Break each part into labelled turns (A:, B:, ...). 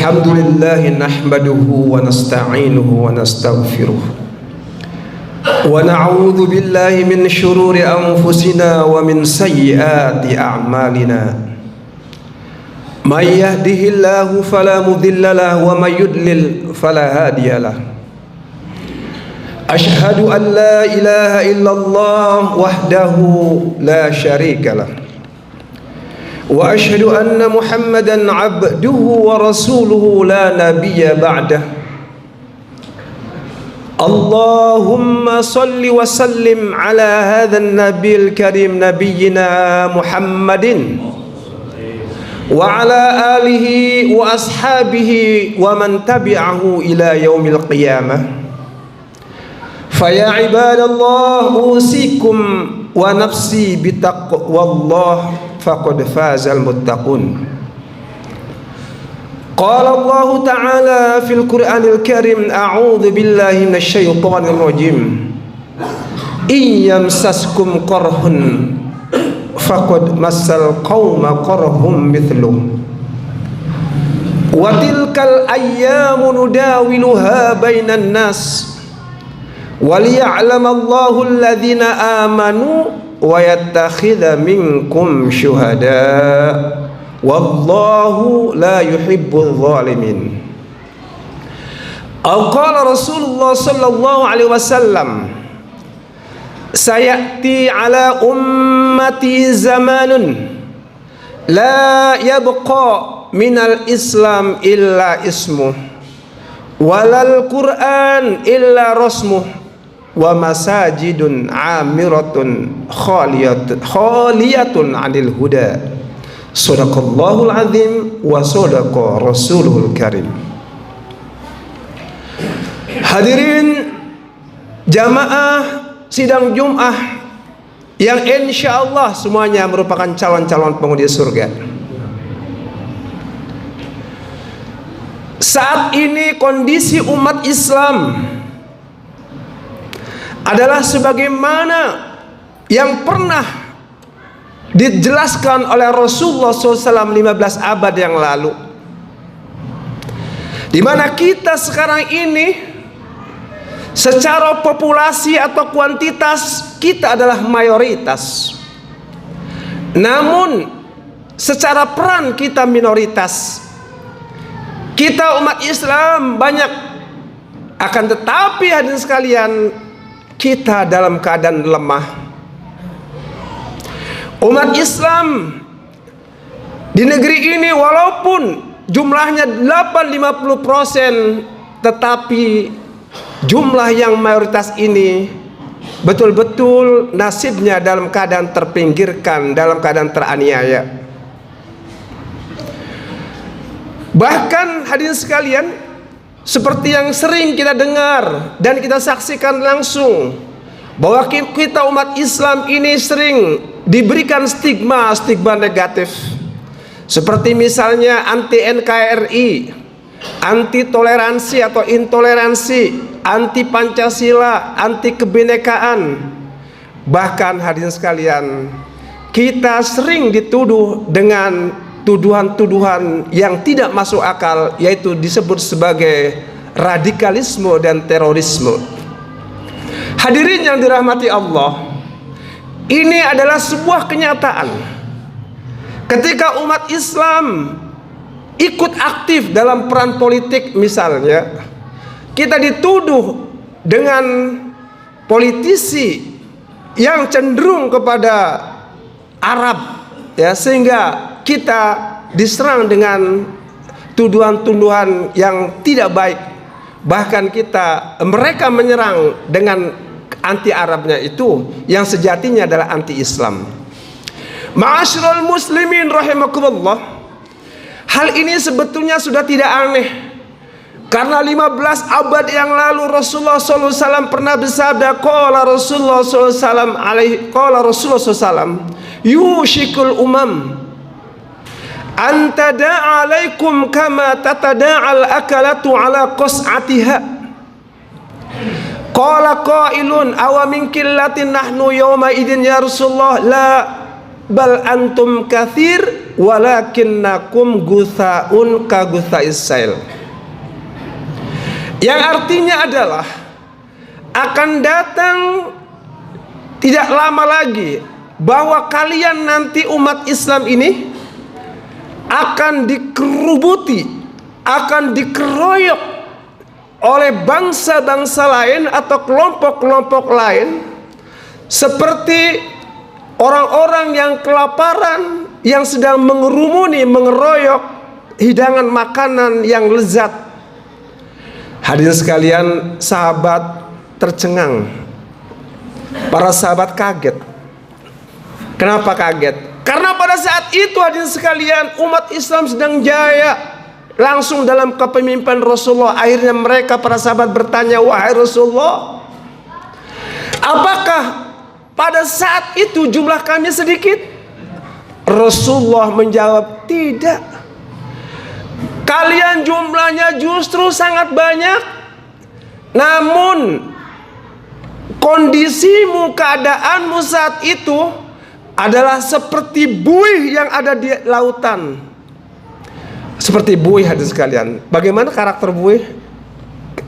A: Alhamdulillah nahmaduhu wa nasta'inuhu wa nastaghfiruh wa na'udzu billahi min syururi anfusina wa min sayyiati a'malina. May yahdihillahu fala mudilla lahu wa may yudlil fala hadiya lahu. Ashhadu an la ilaha illallah wahdahu la syarika lahu wa ashhadu anna Muhammadan abduhu wa rasuluhu la nabiyya ba'dah. Allahumma salli wa sallim ala hadzal nabiyil karim nabiyyina Muhammadin wa ala alihi wa ashabihi wa man tabi'ahu ila yaumil qiyamah. Faya ibadallah usikum wa nafsi bitaqwallah faqad fazal muttaqun. Qala Allah Ta'ala fil Qur'anil Karim, a'udzu billahi minasy syaithanir rajim. Iyamsaskum qarhun faqad massal qauma qarhum mithluh. Wa tilkal ayyamu nudawiluha bainan nas. Waliya'lamallahu alladhina amanu wa yattakhidha minkum syuhada wallahu la yuhibbul zalimin. Qala Rasulullah sallallahu alaihi wasallam, sayati ala ummati zamanun la yabqa minal islam illa ismuh walal Qur'an illa rasmuh wa masajidun amiratun khaliyatun anil huda. Sadaqallahul azim wa sadaqa rasuluhul karim. Hadirin jamaah sidang Jum'ah yang insyaallah semuanya merupakan calon-calon penghuni surga. Saat ini kondisi umat Islam adalah sebagaimana yang pernah dijelaskan oleh Rasulullah SAW 15 abad yang lalu, di mana kita sekarang ini secara populasi atau kuantitas kita adalah mayoritas, namun secara peran kita minoritas. Kita umat Islam banyak, akan tetapi hadirin sekalian, kita dalam keadaan lemah. Umat Islam di negeri ini walaupun jumlahnya 50%, tetapi jumlah yang mayoritas ini betul-betul nasibnya dalam keadaan terpinggirkan, dalam keadaan teraniaya. Bahkan hadirin sekalian, seperti yang sering kita dengar dan kita saksikan langsung, bahwa kita umat Islam ini sering diberikan stigma negatif, seperti misalnya anti NKRI, anti toleransi atau intoleransi, anti Pancasila, anti kebinekaan. Bahkan hadirin sekalian, kita sering dituduh dengan tuduhan-tuduhan yang tidak masuk akal, yaitu disebut sebagai radikalisme dan terorisme. Hadirin yang dirahmati Allah, ini adalah sebuah kenyataan. Ketika umat Islam ikut aktif dalam peran politik, misalnya kita dituduh dengan politisi yang cenderung kepada Arab, ya, sehingga kita diserang dengan tuduhan-tuduhan yang tidak baik. Bahkan mereka menyerang dengan anti Arabnya itu yang sejatinya adalah anti Islam. Ma'asyiral muslimin rahimakumullah, hal ini sebetulnya sudah tidak aneh, karena 15 abad yang lalu Rasulullah SAW pernah bersabda, qala Rasulullah SAW yushikul umam antada alaikum kama tatada'al akalatu ala qas'atiha. Qala qailun awa min qillatin nahnu yawma idin ya Rasulullah, la bal antum katsir walakinnakum gutsaun ka gutsais sail. Yang artinya adalah akan datang tidak lama lagi bahwa kalian nanti umat Islam ini akan dikerubuti, akan dikeroyok oleh bangsa-bangsa lain atau kelompok-kelompok lain, seperti orang-orang yang kelaparan yang sedang mengerumuni, mengeroyok hidangan makanan yang lezat. Hadirin sekalian, sahabat tercengang, para sahabat kaget. Kenapa kaget? Karena pada saat itu hadirin sekalian, umat Islam sedang jaya. Langsung dalam kepemimpinan Rasulullah, akhirnya mereka para sahabat bertanya, wahai Rasulullah, apakah pada saat itu jumlah kami sedikit? Rasulullah menjawab, tidak. Kalian jumlahnya justru sangat banyak. Namun kondisimu, keadaanmu saat itu adalah seperti buih yang ada di lautan. Seperti buih, hadirin sekalian. Bagaimana karakter buih?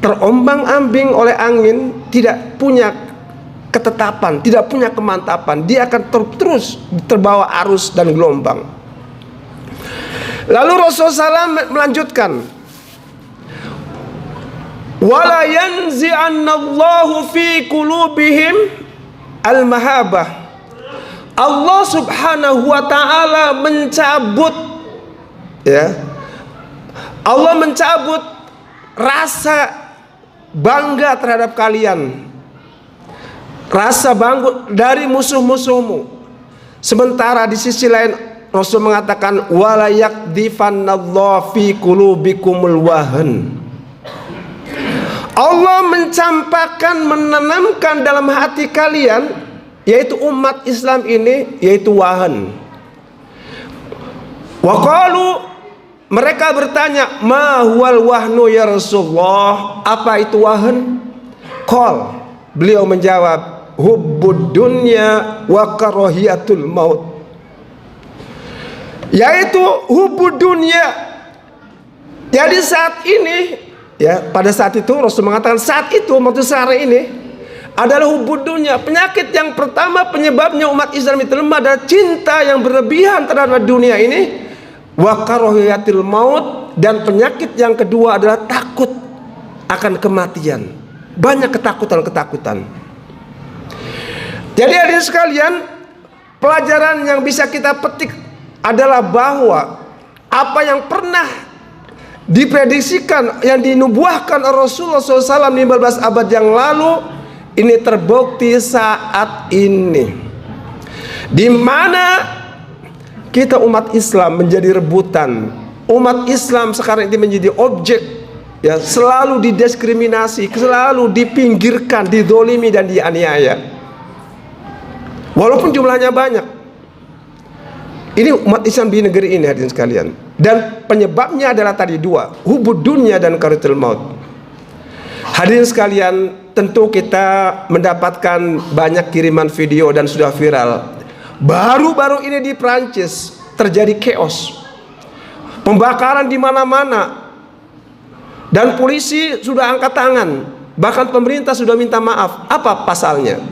A: Terombang-ambing oleh angin, tidak punya ketetapan, tidak punya kemantapan. Dia akan terus terbawa arus dan gelombang. Lalu Rasulullah SAW melanjutkan, wala yanzi'annallahu fi qulubihim al-mahabah. Allah Subhanahu wa taala mencabut, ya, Allah mencabut rasa bangga terhadap kalian, rasa bangga dari musuh-musuhmu. Sementara di sisi lain Rasul mengatakan, wala yakdifannallahu fi qulubikumul wahan. Allah mencampakkan, menanamkan dalam hati kalian, yaitu umat Islam ini, yaitu wahan. Wa qalu, mereka bertanya, ma huwal wahnu ya Rasulullah, apa itu wahan? Qal, beliau menjawab, hubbud dunya wa karahiyatul maut. Yaitu hubbud dunya. Jadi saat ini, ya, pada saat itu Rasul mengatakan saat itu, maksud sehari ini adalah hubbud dunya. Penyakit yang pertama penyebabnya umat Islam itu lemah adalah cinta yang berlebihan terhadap dunia ini. Wa karahiyatil maut, dan penyakit yang kedua adalah takut akan kematian. Banyak ketakutan-ketakutan. Jadi hadirin sekalian, pelajaran yang bisa kita petik adalah bahwa apa yang pernah diprediksikan, yang dinubuahkan Rasulullah SAW 15 abad yang lalu, ini terbukti saat ini, di mana kita umat Islam menjadi rebutan. Umat Islam sekarang ini menjadi objek, ya, selalu didiskriminasi, selalu dipinggirkan, didolimi dan dianiaya, walaupun jumlahnya banyak. Ini umat Islam di negeri ini hadirin sekalian. Dan penyebabnya adalah tadi dua, hubbud dunya dan karahiyatul maut. Hadirin sekalian, tentu kita mendapatkan banyak kiriman video dan sudah viral. Baru-baru ini di Prancis terjadi chaos, pembakaran di mana-mana, dan polisi sudah angkat tangan. Bahkan pemerintah sudah minta maaf. Apa pasalnya?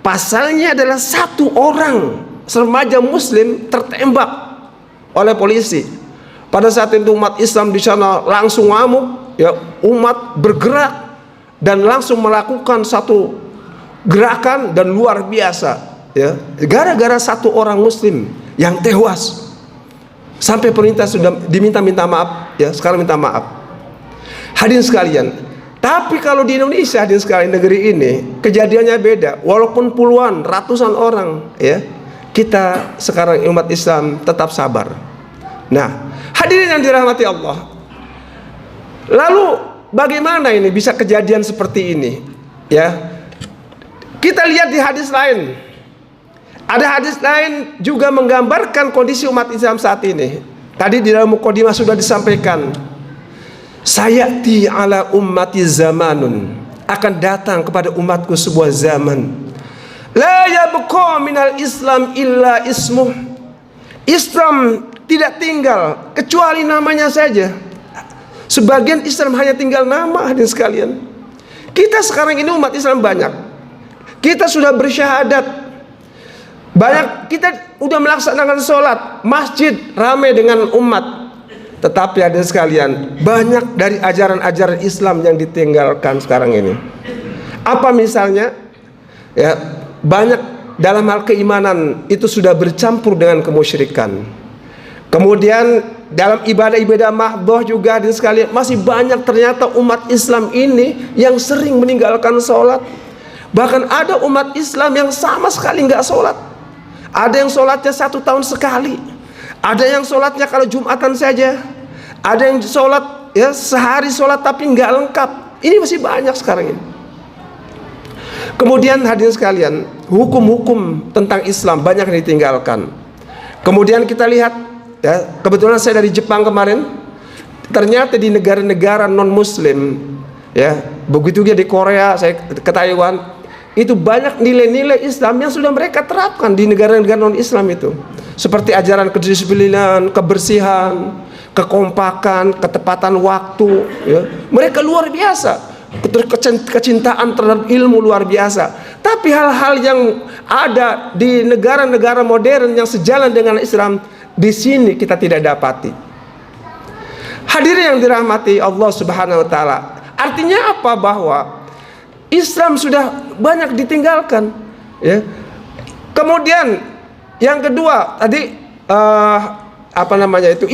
A: Pasalnya adalah satu orang remaja Muslim tertembak oleh polisi. Pada saat itu umat Islam di sana langsung ngamuk, ya, umat bergerak dan langsung melakukan satu gerakan dan luar biasa, ya, gara-gara satu orang Muslim yang tewas. Sampai perintah sudah diminta maaf, ya, sekarang minta maaf. Hadirin sekalian, tapi kalau di Indonesia, hadirin sekalian, negeri ini kejadiannya beda. Walaupun puluhan, ratusan orang, ya, kita sekarang umat Islam tetap sabar. Nah, hadirin yang dirahmati Allah, lalu bagaimana ini bisa kejadian seperti ini? Ya, kita lihat di hadis lain. Ada hadis lain juga menggambarkan kondisi umat Islam saat ini. Tadi di dalam mukadimah sudah disampaikan, sayati ala ummati zamanun, akan datang kepada umatku sebuah zaman, La yabqa minal Islam illa ismuh. Islam tidak tinggal kecuali namanya saja. Sebagian Islam hanya tinggal nama, hadirin sekalian. Kita sekarang ini umat Islam banyak. Kita sudah bersyahadat. Banyak, kita udah melaksanakan sholat, masjid ramai dengan umat. Tetapi hadirin sekalian, banyak dari ajaran-ajaran Islam yang ditinggalkan sekarang ini. Apa misalnya? Ya, banyak dalam hal keimanan itu sudah bercampur dengan kemusyrikan. Kemudian dalam ibadah-ibadah mahdoh juga hadirin sekalian, masih banyak ternyata umat Islam ini yang sering meninggalkan sholat. Bahkan ada umat Islam yang sama sekali nggak sholat. Ada yang sholatnya 1 tahun sekali. Ada yang sholatnya kalau Jumatan saja. Ada yang sholat ya sehari sholat tapi nggak lengkap. Ini masih banyak sekarang ini. Kemudian hadirin sekalian, hukum-hukum tentang Islam banyak yang ditinggalkan. Kemudian kita lihat, ya, kebetulan saya dari Jepang kemarin, ternyata di negara-negara non-Muslim, ya, begitu juga di Korea, saya ke Taiwan, itu banyak nilai-nilai Islam yang sudah mereka terapkan di negara-negara non-Islam itu, seperti ajaran kedisiplinan, kebersihan, kekompakan, ketepatan waktu, ya. Mereka luar biasa. Kecintaan terhadap ilmu luar biasa. Tapi hal-hal yang ada di negara-negara modern yang sejalan dengan Islam, di sini kita tidak dapati. Hadirin yang dirahmati Allah Subhanahu wa taala. Artinya apa? Bahwa Islam sudah banyak ditinggalkan, ya. Kemudian yang kedua tadi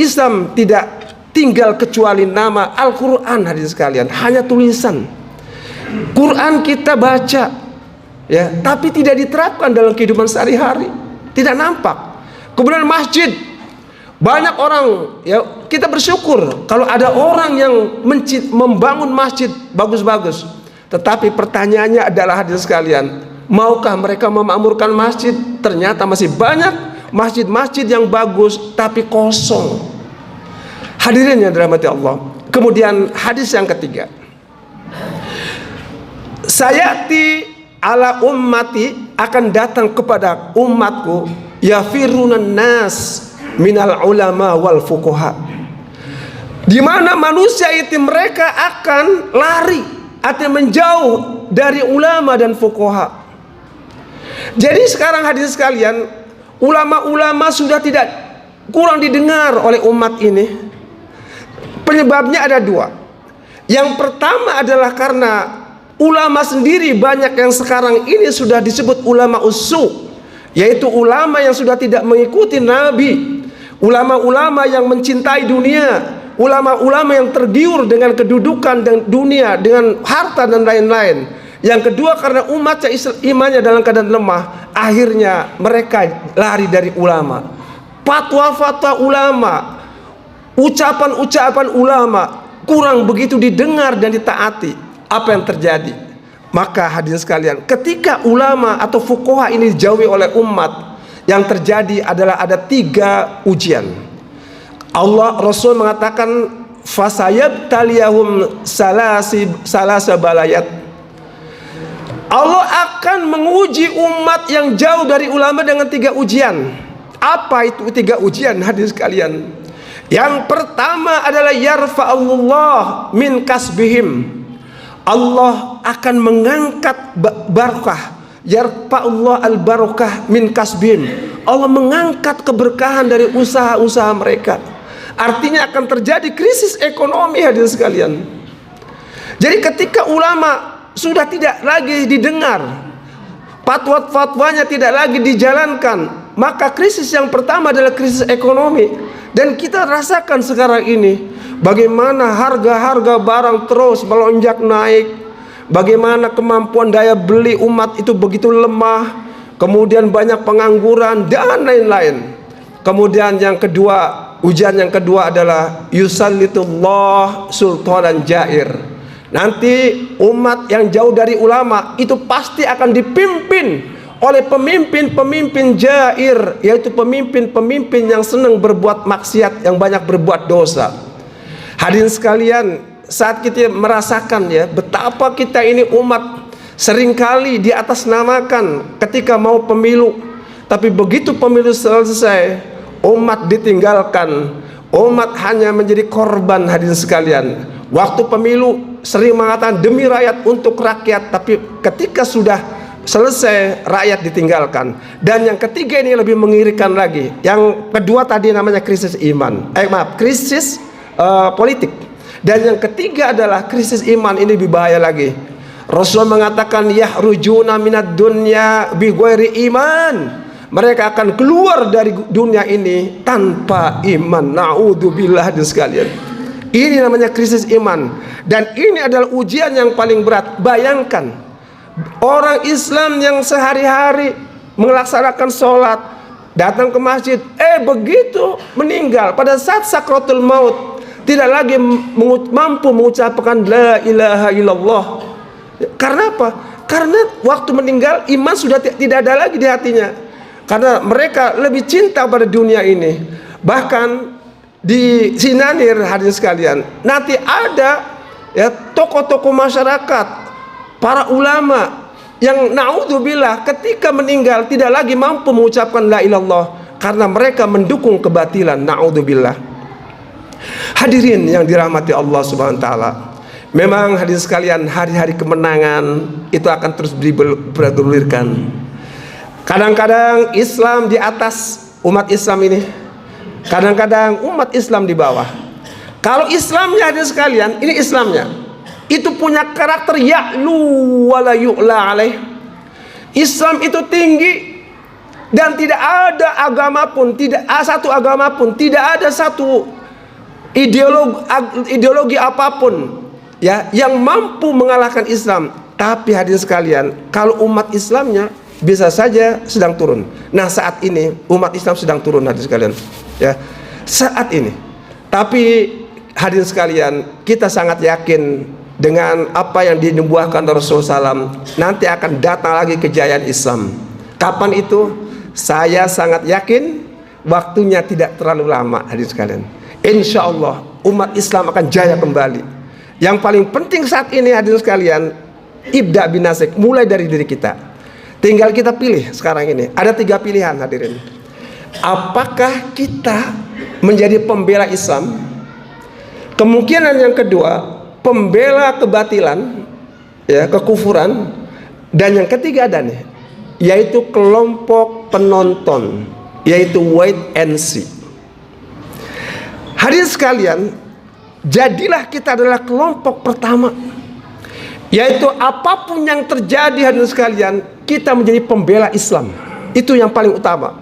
A: Islam tidak tinggal kecuali nama. Al-Quran hadirin sekalian, hanya tulisan. Quran kita baca, ya, tapi tidak diterapkan dalam kehidupan sehari-hari, tidak nampak. Kemudian masjid, banyak orang, ya, kita bersyukur kalau ada orang yang membangun masjid bagus-bagus. Tetapi pertanyaannya adalah hadirin sekalian, maukah mereka memakmurkan masjid? Ternyata masih banyak masjid-masjid yang bagus tapi kosong. Hadirin yang dirahmati Allah. Kemudian hadis yang ketiga, sayati ala ummati, akan datang kepada umatku, yafirunan nas minal ulama wal fuqaha, di mana manusia itu mereka akan lari atau menjauh dari ulama dan fuqaha. Jadi sekarang hadirin sekalian, ulama-ulama sudah tidak kurang didengar oleh umat ini. Penyebabnya ada 2. Yang pertama adalah karena ulama sendiri banyak yang sekarang ini sudah disebut ulama usu, yaitu ulama yang sudah tidak mengikuti Nabi, ulama-ulama yang mencintai dunia, ulama-ulama yang tergiur dengan kedudukan dan dunia, dengan harta dan lain-lain. Yang kedua, karena umat imannya dalam keadaan lemah, akhirnya mereka lari dari ulama. Fatwa-fatwa ulama, ucapan-ucapan ulama kurang begitu didengar dan ditaati. Apa yang terjadi? Maka hadirin sekalian, ketika ulama atau fuqaha ini dijauhi oleh umat, yang terjadi adalah ada 3 ujian. Allah, Rasul mengatakan fasayabtaliyahum salasa balayat. Allah akan menguji umat yang jauh dari ulama dengan 3 ujian. Apa itu 3 ujian hadirin sekalian? Yang pertama adalah yarfa'ullah min kasbihim. Allah akan mengangkat barakah. Yarfa'ullah al-barakah min kasbihim. Allah mengangkat keberkahan dari usaha-usaha mereka. Artinya akan terjadi krisis ekonomi hadirin sekalian. Jadi ketika ulama sudah tidak lagi didengar, fatwa-fatwanya tidak lagi dijalankan, maka krisis yang pertama adalah krisis ekonomi. Dan kita rasakan sekarang ini bagaimana harga-harga barang terus melonjak naik, bagaimana kemampuan daya beli umat itu begitu lemah, kemudian banyak pengangguran dan lain-lain. Kemudian yang kedua, ujian yang kedua adalah yusallitullah sultanan jair. Nanti umat yang jauh dari ulama itu pasti akan dipimpin oleh pemimpin-pemimpin jair, yaitu pemimpin-pemimpin yang senang berbuat maksiat, yang banyak berbuat dosa. Hadirin sekalian, saat kita merasakan, ya, betapa kita ini umat seringkali diatasnamakan ketika mau pemilu, tapi begitu pemilu selesai, umat ditinggalkan, umat hanya menjadi korban. Hadirin sekalian, waktu pemilu sering mengatakan demi rakyat, untuk rakyat, tapi ketika sudah selesai rakyat ditinggalkan. Dan yang ketiga ini lebih mengerikan lagi. Yang kedua tadi namanya krisis iman, krisis politik. Dan yang ketiga adalah krisis iman. Ini lebih bahaya lagi. Rasul mengatakan yahrujuna minad dunya bi ghairi iman. Mereka akan keluar dari dunia ini tanpa iman. Naudzubillah din sekalian. Ini namanya krisis iman. Dan ini adalah ujian yang paling berat. Bayangkan orang Islam yang sehari-hari melaksanakan sholat, datang ke masjid, begitu meninggal pada saat sakratul maut, tidak lagi mampu mengucapkan la ilaha illallah. Karena apa? Karena waktu meninggal iman sudah tidak ada lagi di hatinya. Karena mereka lebih cinta pada dunia ini. Bahkan di Sinanir, hadirin sekalian, nanti ada tokoh-tokoh masyarakat, para ulama yang naudzubillah ketika meninggal tidak lagi mampu mengucapkan la ilallah karena mereka mendukung kebatilan. Naudzubillah. Hadirin yang dirahmati Allah Subhanahu wa taala. Memang hadirin sekalian, hari-hari kemenangan itu akan terus bergulirkan. Kadang-kadang Islam di atas umat Islam ini, kadang-kadang umat Islam di bawah. Kalau Islamnya hadirin sekalian, ini Islamnya itu punya karakter ya'lu wala yu'la alaih. Islam itu tinggi dan tidak ada agama pun, tidak ada satu agama pun, tidak ada satu ideologi apapun yang mampu mengalahkan Islam. Tapi hadirin sekalian, kalau umat Islamnya bisa saja sedang turun. Nah, saat ini umat Islam sedang turun hadirin sekalian. Saat ini. Tapi hadirin sekalian, kita sangat yakin dengan apa yang dinubuahkan Rasulullah SAW, nanti akan datang lagi kejayaan Islam. Kapan itu? Saya sangat yakin waktunya tidak terlalu lama hadirin sekalian. Insya Allah umat Islam akan jaya kembali. Yang paling penting saat ini hadirin sekalian, ibda binasik, mulai dari diri kita. Tinggal kita pilih sekarang ini. Ada 3 pilihan hadirin. Apakah kita menjadi pembela Islam? Kemungkinan yang kedua, pembela kebatilan, kekufuran. Dan yang ketiga ada nih, yaitu kelompok penonton, yaitu wait and see. Hadirin sekalian, jadilah kita adalah kelompok pertama, yaitu apapun yang terjadi hadirin sekalian, kita menjadi pembela Islam. Itu yang paling utama,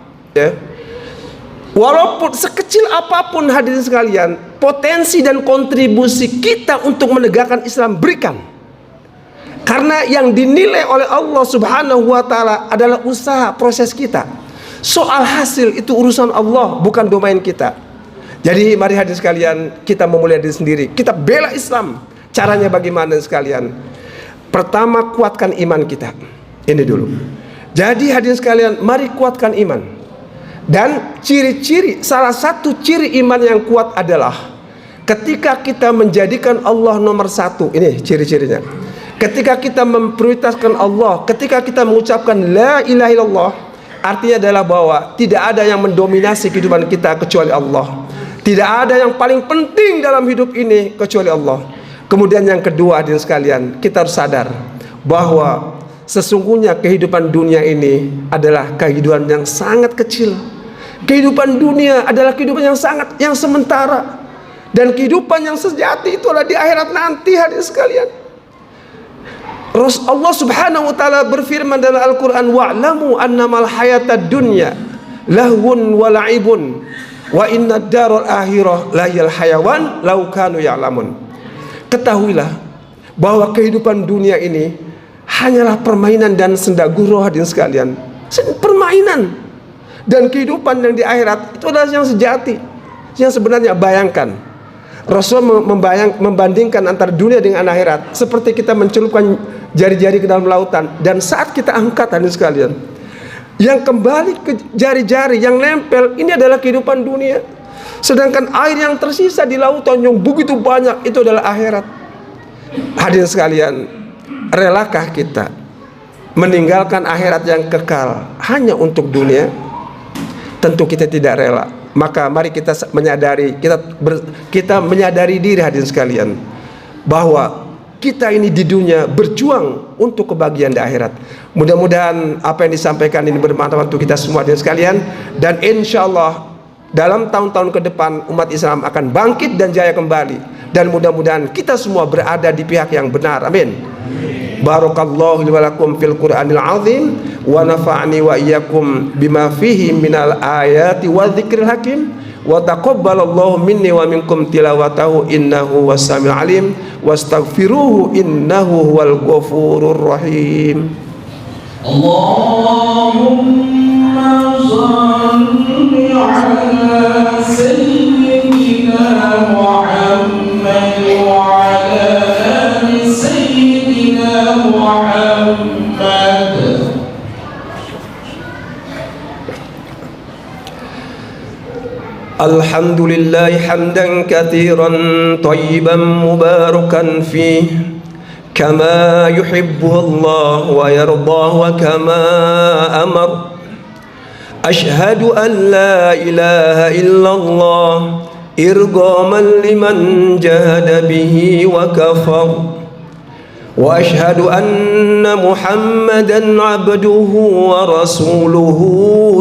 A: Walaupun sekecil apapun hadirin sekalian, potensi dan kontribusi kita untuk menegakkan Islam berikan. Karena yang dinilai oleh Allah Subhanahu wa taala adalah usaha, proses kita. Soal hasil itu urusan Allah, bukan domain kita. Jadi mari hadirin sekalian, kita memulai diri sendiri. Kita bela Islam. Caranya bagaimana sekalian? Pertama, kuatkan iman kita. Ini dulu. Jadi hadirin sekalian, mari kuatkan iman. Dan ciri-ciri, salah satu ciri iman yang kuat adalah ketika kita menjadikan Allah nomor 1. Ini ciri-cirinya. Ketika kita memprioritaskan Allah, ketika kita mengucapkan la ilaha illallah, artinya adalah bahwa tidak ada yang mendominasi kehidupan kita kecuali Allah. Tidak ada yang paling penting dalam hidup ini kecuali Allah. Kemudian yang kedua hadirin sekalian, kita harus sadar bahwa sesungguhnya kehidupan dunia ini adalah kehidupan yang sangat kecil. Kehidupan dunia adalah kehidupan yang sementara, dan kehidupan yang sejati itu adalah di akhirat nanti hadirin sekalian. Allah Subhanahu wa taala berfirman dalam Al-Qur'an, wa'lamu annamal hayatad dunya lahwun wa la'ibun wa inna darul akhirah lahiyal hayawan law kanu ya'lamun. Ketahuilah bahwa kehidupan dunia ini hanyalah permainan dan senda gurau hadirin sekalian. Permainan. Dan kehidupan yang di akhirat itu adalah yang sejati, yang sebenarnya. Bayangkan Rasul membandingkan antara dunia dengan akhirat seperti kita mencelupkan jari-jari ke dalam lautan, dan saat kita angkat hadirin sekalian, yang kembali ke jari-jari yang nempel ini adalah kehidupan dunia. Sedangkan air yang tersisa di lautan yang begitu banyak itu adalah akhirat. Hadirin sekalian, relakah kita meninggalkan akhirat yang kekal hanya untuk dunia, tentu kita tidak rela. Maka mari kita menyadari, kita menyadari diri hadirin sekalian, bahwa kita ini di dunia berjuang untuk kebahagiaan di akhirat. Mudah-mudahan apa yang disampaikan ini bermanfaat untuk kita semua hadirin sekalian, dan insya Allah dalam tahun-tahun ke depan umat Islam akan bangkit dan jaya kembali, dan mudah-mudahan kita semua berada di pihak yang benar. Amin. Barakallahu li wa lakum fil Qur'anil azim wa nafa'ani wa iyyakum bima fihi minal ayati wa dzikril hakim wa taqabbalallahu minni wa minkum tilawatahu innahu was-sami'ul alim wastaghfiruhu innahu huwal ghafurur rahim.
B: Allahumma shalli ala sayyidina Muhammad wa ala ali sayyidina Muhammad.
A: Alhamdulillah hamdan katsiran thayyiban mubarakan fihi كما يحبه الله ويرضاه وكما أمر أشهد أن لا إله إلا الله إرغاما لمن جهد به وكفر وأشهد أن محمدا عبده ورسوله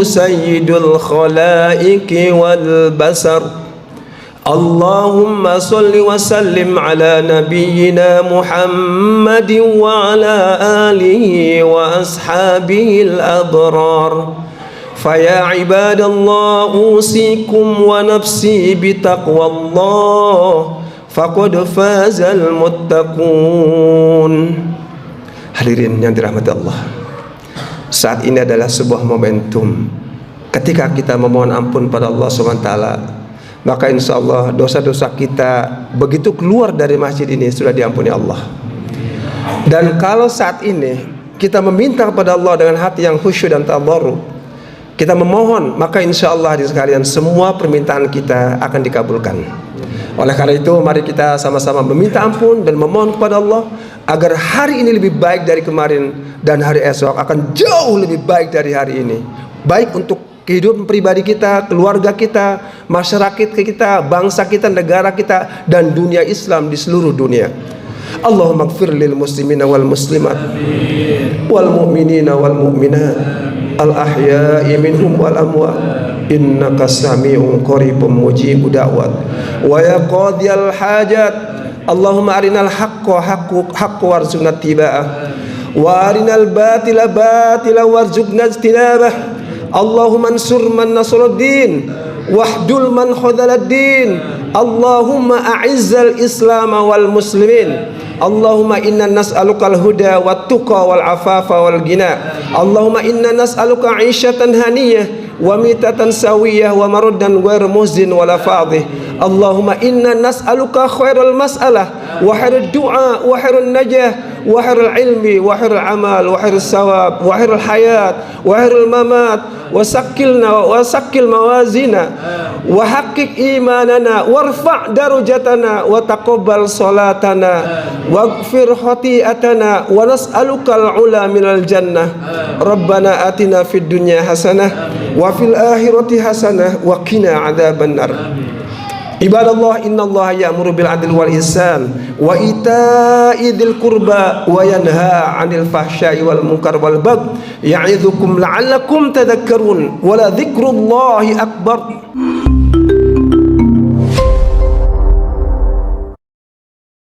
A: سيد الخلائق والبشر اللهم صل وسلم على نبينا محمد وعلى آله وأصحابه الأبرار فيا عباد الله أوصيكم ونفسي بتقوى الله فقد فاز المتقون. Hadirin yang dirahmati Allah, saat ini adalah sebuah momentum ketika kita memohon ampun pada Allah SWT, maka insya Allah dosa-dosa kita begitu keluar dari masjid ini sudah diampuni Allah. Dan kalau saat ini kita meminta kepada Allah dengan hati yang khusyuk dan tadarru, kita memohon, maka insya Allah hadirin sekalian semua permintaan kita akan dikabulkan. Oleh karena itu mari kita sama-sama meminta ampun dan memohon kepada Allah agar hari ini lebih baik dari kemarin, dan hari esok akan jauh lebih baik dari hari ini, baik untuk kehidupan pribadi kita, keluarga kita, masyarakat kita, bangsa kita, negara kita, dan dunia Islam di seluruh dunia. Allahumma ighfir lil muslimina wal muslimat wal mu'minina wal mu'minat al ahya'i minhum wal amwat innaka sami'un qaribun mujibud da'wat wa ya qadiyal hajat. Allahumma arinal haqqa haqqa warzuqna ittiba'ah wa arinal batila batila warzuqna ijtinabah. Allahumma ansur man nasruddin wahdul man khadaladdin. Allahumma a'izzal islam wal muslimin. Allahumma inna nas'alukal huda wat tuqa wal afafa wal ghina. Allahumma inna nas'aluka 'ishatan haniyah wa mitatan sawiyah wa maraddan ghairu muhzin wala fadih. Allahumma inna nas'aluka khairal mas'alah wa khairud du'a wa khairun najah wa khairul ilmi wa khairul amal wa khairus sawab wa khairul hayat wa khairul mamat wa sakkil mawazina wa haqiq imanana warfa' darajatana wa taqabbal salatana waghfir khati'atana wa nas'alukal ula minal jannah. Rabbana atina fid dunya hasanah wa fil akhirati hasanah wa qina adzabannar. Ibadallah, innallaha ya'muru bil 'adli wal ihsan wa ita'i dzil qurba wa yanha 'anil fahsya'i wal munkar wal baghi ya'idzukum la'allakum tadhakkarun wa la dzikrullahi akbar.